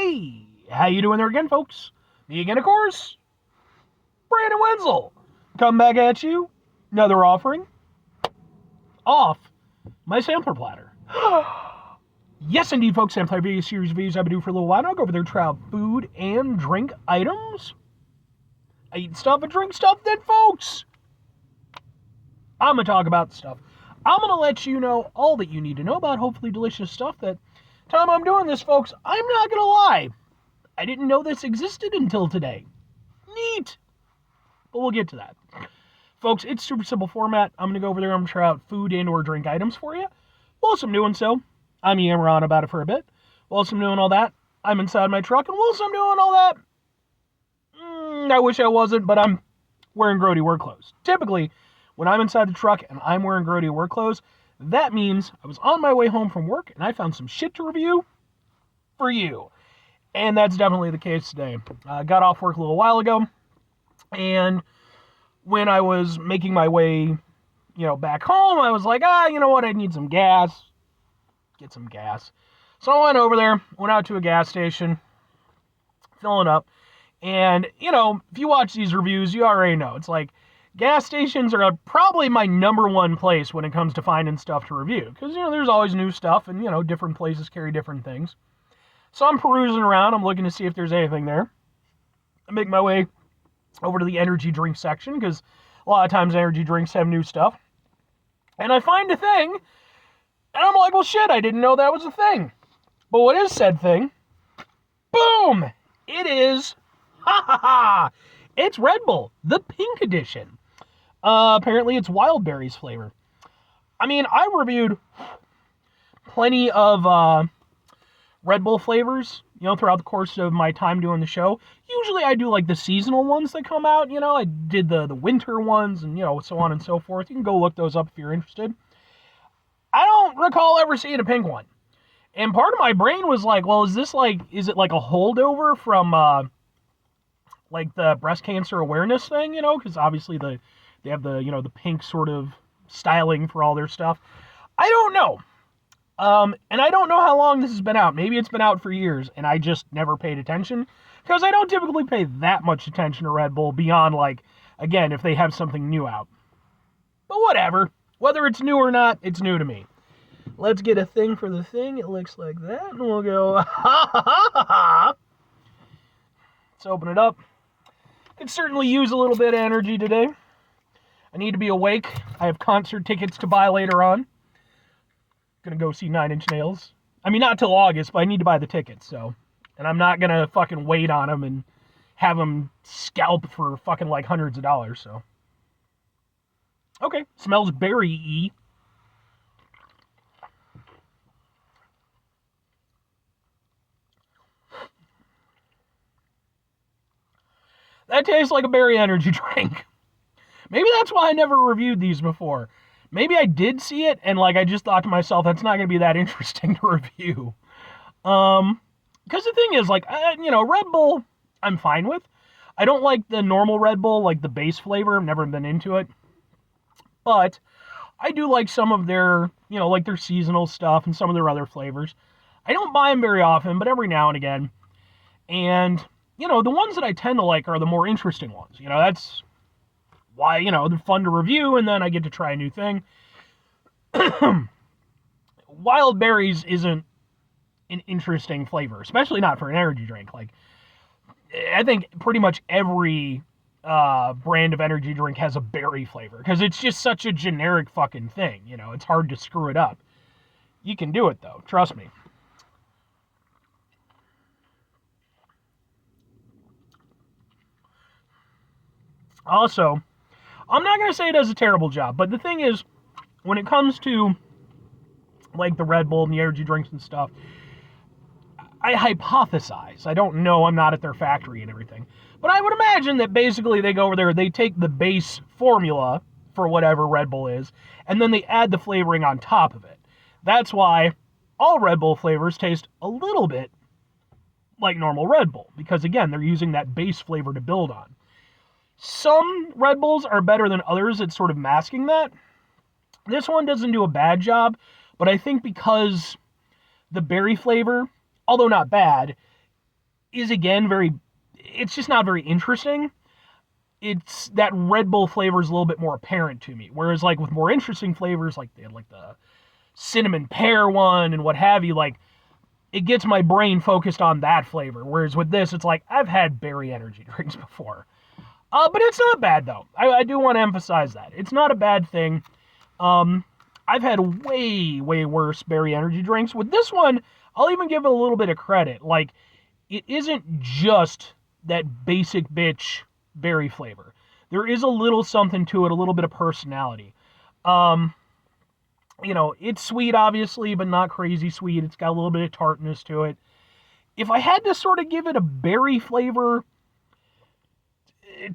Hey, how you doing there again, folks? Me again, of course, Brandon Wenzel. Come back at you, another offering off my sampler platter. Yes, indeed, folks, sampler video series videos I've been doing for a little while now. I go over there, try out food and drink items. I eat stuff and drink stuff, then, folks, I'm going to talk about stuff. I'm going to let you know all that you need to know about hopefully delicious stuff. That time I'm doing this, folks, I'm not going to lie. I didn't know this existed until today. Neat. But we'll get to that. Folks, it's super simple format. I'm going to go over there. I'm going to try out food and or drink items for you. Whilst I'm doing so, I'm yammering on about it for a bit. Whilst I'm doing all that, I'm inside my truck. And whilst I'm doing all that, I wish I wasn't, but I'm wearing grody work clothes. Typically, when I'm inside the truck and I'm wearing grody work clothes, that means I was on my way home from work and I found some shit to review for you. And that's definitely the case today. I got off work a little while ago, and when I was making my way, back home, I was like, you know what, I need some gas. Get some gas. So I went over there, went out to a gas station, filling up, and, if you watch these reviews, you already know. It's like, gas stations are probably my number one place when it comes to finding stuff to review. Because, there's always new stuff, and, different places carry different things. So I'm perusing around. I'm looking to see if there's anything there. I make my way over to the energy drink section, because a lot of times energy drinks have new stuff. And I find a thing, and I'm like, well, shit, I didn't know that was a thing. But what is said thing? Boom! It is, it's Red Bull, the pink edition. Apparently it's wild berries flavor. I mean, I reviewed plenty of Red Bull flavors, throughout the course of my time doing the show. Usually I do like the seasonal ones that come out, I did the winter ones and, so on and so forth. You can go look those up if you're interested. I don't recall ever seeing a pink one. And part of my brain was like, well, is it like a holdover from, like the breast cancer awareness thing, because obviously they have the, the pink sort of styling for all their stuff. I don't know. And I don't know how long this has been out. Maybe it's been out for years, and I just never paid attention, because I don't typically pay that much attention to Red Bull beyond, like, again, if they have something new out. But whatever. Whether it's new or not, it's new to me. Let's get a thing for the thing. It looks like that, and we'll go, ha ha ha ha. Let's open it up. Could certainly use a little bit of energy today. I need to be awake. I have concert tickets to buy later on. Gonna go see 9 Inch Nails. I mean, not till August, but I need to buy the tickets, so. And I'm not gonna fucking wait on them and have them scalp for fucking like hundreds of dollars, so. Okay, smells berry-y. That tastes like a berry energy drink. Maybe that's why I never reviewed these before. Maybe I did see it, and I just thought to myself, that's not going to be that interesting to review. Because the thing is, Red Bull, I'm fine with. I don't like the normal Red Bull, like the base flavor. I've never been into it. But I do like some of their, their seasonal stuff and some of their other flavors. I don't buy them very often, but every now and again. And, the ones that I tend to like are the more interesting ones. That's why, they're fun to review, and then I get to try a new thing. Wild berries isn't an interesting flavor, especially not for an energy drink. I think pretty much every brand of energy drink has a berry flavor, because it's just such a generic fucking thing. It's hard to screw it up. You can do it, though. Trust me. Also, I'm not going to say it does a terrible job, but the thing is, when it comes to, the Red Bull and the energy drinks and stuff, I hypothesize. I don't know. I'm not at their factory and everything. But I would imagine that basically they go over there, they take the base formula for whatever Red Bull is, and then they add the flavoring on top of it. That's why all Red Bull flavors taste a little bit like normal Red Bull, because, again, they're using that base flavor to build on. Some Red Bulls are better than others at sort of masking that. This one doesn't do a bad job, but I think because the berry flavor, although not bad, is, again, it's just not very interesting. It's that Red Bull flavor is a little bit more apparent to me. Whereas, like, with more interesting flavors, like they had, like, the cinnamon pear one and what have you, like, it gets my brain focused on that flavor. Whereas with this, it's like, I've had berry energy drinks before. But it's not bad, though. I do want to emphasize that. It's not a bad thing. I've had way, way worse berry energy drinks. With this one, I'll even give it a little bit of credit. Like, it isn't just that basic bitch berry flavor. There is a little something to it, a little bit of personality. It's sweet, obviously, but not crazy sweet. It's got a little bit of tartness to it. If I had to sort of give it a berry flavor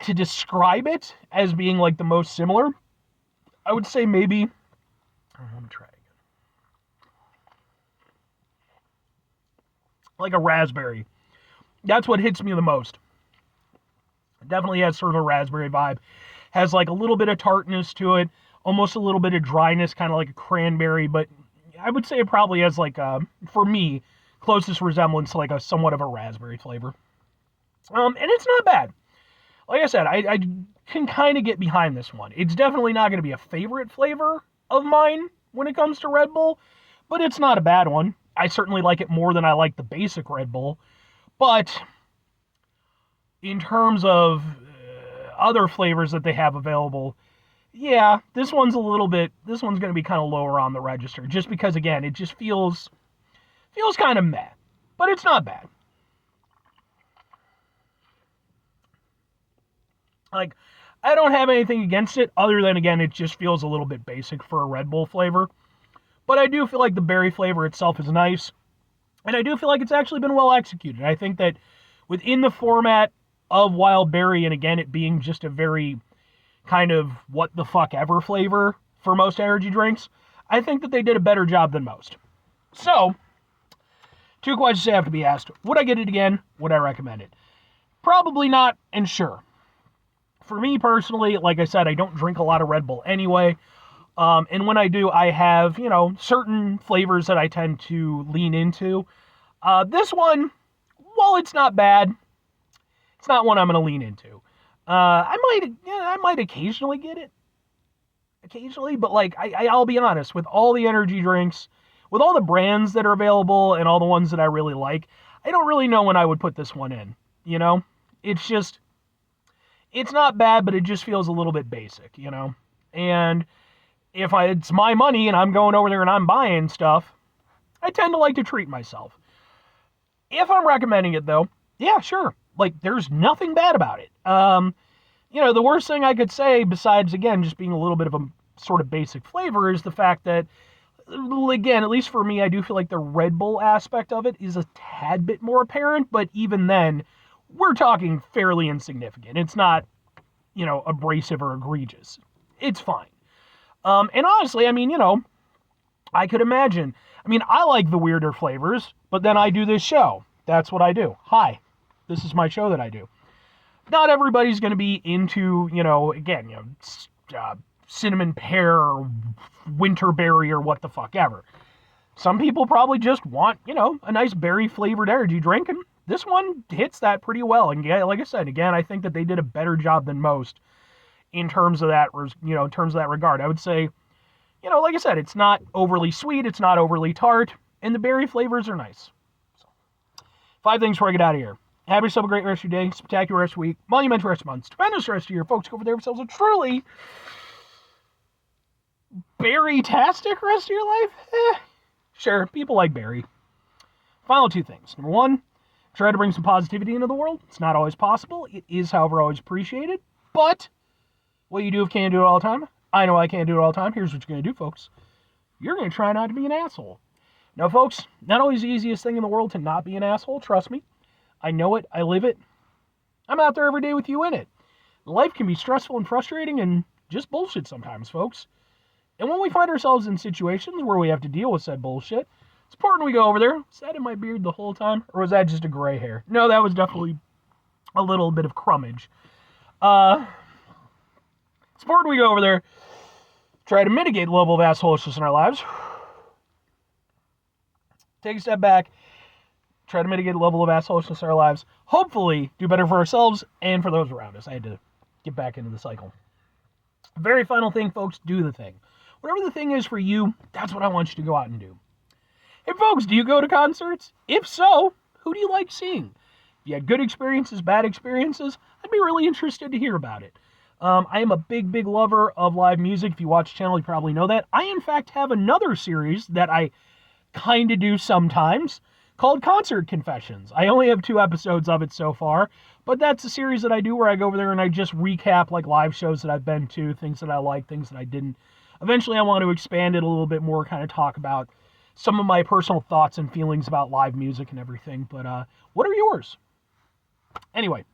to describe it as being, like, the most similar, I would say maybe... Let me try again. Like a raspberry. That's what hits me the most. It definitely has sort of a raspberry vibe. Has, like, a little bit of tartness to it. Almost a little bit of dryness, kind of like a cranberry, but I would say it probably has, like, for me, closest resemblance to, like, a somewhat of a raspberry flavor. And it's not bad. Like I said, I can kind of get behind this one. It's definitely not going to be a favorite flavor of mine when it comes to Red Bull, but it's not a bad one. I certainly like it more than I like the basic Red Bull, but in terms of other flavors that they have available, yeah, this one's going to be kind of lower on the register, just because, again, it just feels kind of meh, but it's not bad. Like, I don't have anything against it, other than, again, it just feels a little bit basic for a Red Bull flavor. But I do feel like the berry flavor itself is nice, and I do feel like it's actually been well executed. I think that within the format of Wild Berry, and again, it being just a very kind of what the fuck ever flavor for most energy drinks, I think that they did a better job than most. So, 2 questions have to be asked. Would I get it again? Would I recommend it? Probably not, and sure. For me personally, like I said, I don't drink a lot of Red Bull anyway. And when I do, I have, certain flavors that I tend to lean into. This one, while it's not bad, it's not one I'm going to lean into. I might occasionally get it. Occasionally, but, like, I'll be honest, with all the energy drinks, with all the brands that are available and all the ones that I really like, I don't really know when I would put this one in, It's just... It's not bad, but it just feels a little bit basic, And if it's my money and I'm going over there and I'm buying stuff, I tend to like to treat myself. If I'm recommending it, though, yeah, sure. Like, there's nothing bad about it. The worst thing I could say, besides, again, just being a little bit of a sort of basic flavor, is the fact that, again, at least for me, I do feel like the Red Bull aspect of it is a tad bit more apparent, but even then, we're talking fairly insignificant. It's not, abrasive or egregious. It's fine. And honestly, I could imagine. I like the weirder flavors, but then I do this show. That's what I do. Hi, this is my show that I do. Not everybody's going to be into, cinnamon pear or winterberry or what the fuck ever. Some people probably just want, a nice berry-flavored energy drink, and this one hits that pretty well. And yeah, like I said, again, I think that they did a better job than most in terms of that, regard. I would say, like I said, it's not overly sweet, it's not overly tart, and the berry flavors are nice. So, 5 things before I get out of here. Have yourself a great rest of your day, spectacular rest of the week, monumental rest of the month, stupendous rest of the year. Folks, go over there yourselves a truly berry-tastic rest of your life. Sure, people like berry. Final 2 things. Number 1, try to bring some positivity into the world. It's not always possible. It is, however, always appreciated. But what you do if you can't do it all the time, I know I can't do it all the time. Here's what you're going to do, folks. You're going to try not to be an asshole. Now, folks, not always the easiest thing in the world to not be an asshole. Trust me. I know it. I live it. I'm out there every day with you in it. Life can be stressful and frustrating and just bullshit sometimes, folks. And when we find ourselves in situations where we have to deal with said bullshit, it's important we go over there. Was that in my beard the whole time? Or was that just a gray hair? No, that was definitely a little bit of crummage. It's important we go over there, try to mitigate the level of assholishness in our lives. Take a step back. try to mitigate a level of assholishness in our lives, hopefully do better for ourselves and for those around us. I had to get back into the cycle. Very final thing, folks, do the thing. Whatever the thing is for you, that's what I want you to go out and do. Hey, folks, do you go to concerts? If so, who do you like seeing? If you had good experiences, bad experiences, I'd be really interested to hear about it. I am a big, big lover of live music. If you watch the channel, you probably know that. I, in fact, have another series that I kind of do sometimes called Concert Confessions. I only have 2 episodes of it so far, but that's a series that I do where I go over there and I just recap like live shows that I've been to, things that I like, things that I didn't. Eventually, I want to expand it a little bit more, kind of talk about some of my personal thoughts and feelings about live music and everything. But what are yours? Anyway.